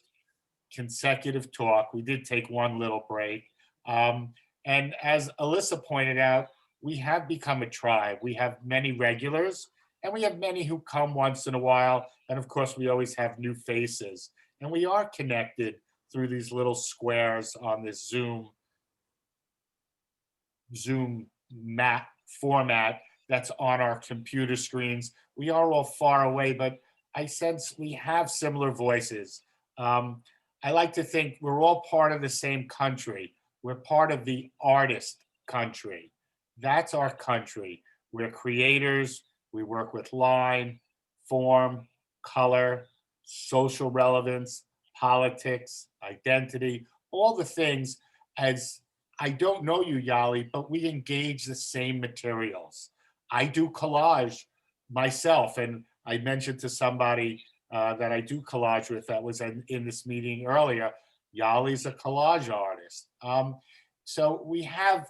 consecutive talk. We did take one little break. And as Alyssa pointed out, we have become a tribe. We have many regulars, and we have many who come once in a while. And of course, we always have new faces. And we are connected through these little squares on this Zoom map format that's on our computer screens. We are all far away, but I sense we have similar voices. I like to think we're all part of the same country. We're part of the artist country. That's our country. We're creators. We work with line, form, color, social relevance, politics, identity, all the things. As I don't know you, Yali, but we engage the same materials. I do collage myself, and I mentioned to somebody that I do collage with that was in this meeting earlier. Yali's a collage artist. artist. So we're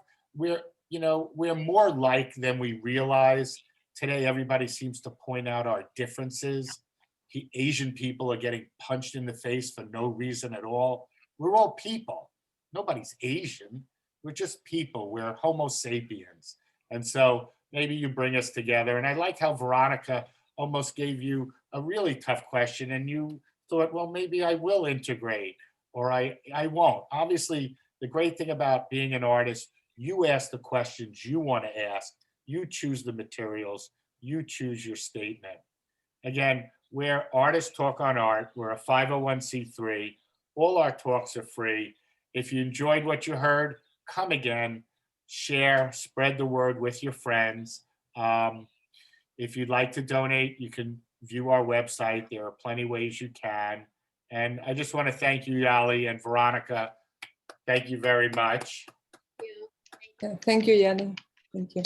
more like than we realize. Today, everybody seems to point out our differences. Asian people are getting punched in the face for no reason at all. We're all people. Nobody's Asian. We're just people. We're Homo sapiens. And so maybe you bring us together. And I like how Veronica almost gave you a really tough question and you thought, well, maybe I will integrate or I won't. Obviously, the great thing about being an artist, you ask the questions you want to ask, you choose the materials, you choose your statement. Again, we're Artists Talk on Art. We're a 501c3. All our talks are free. If you enjoyed what you heard, come again, share, spread the word with your friends. If you'd like to donate, you can view our website. There are plenty of ways you can. And I just want to thank you, Yali and Veronica. Thank you very much. Yeah, thank you, Yali. Thank you.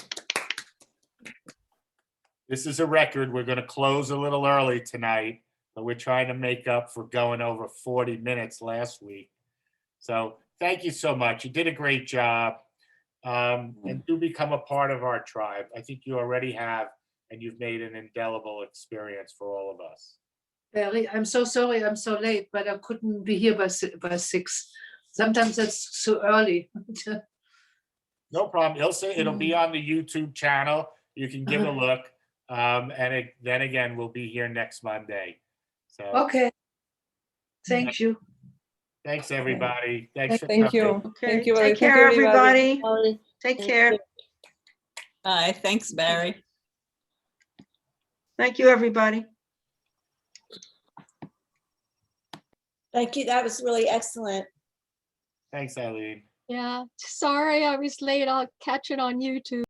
This is a record. We're going to close a little early tonight, but we're trying to make up for going over 40 minutes last week. So thank you so much. You did a great job. And do become a part of our tribe. I think you already have, and you've made an indelible experience for all of us. Barry, I'm so sorry I'm so late, but I couldn't be here by 6. Sometimes that's so early. No problem. It'll be on the YouTube channel. You can give a look. Then again, we'll be here next Monday. So Okay. Thank you. Thanks, everybody. Thanks for Thank coming. you. Okay, Thank you. take Thank you, care, everybody. Take Thank care. you. Bye. Thanks, Barry. Thank you, everybody. Thank you. That was really excellent. Thanks, Eileen. Yeah, sorry I was late. I'll catch it on YouTube.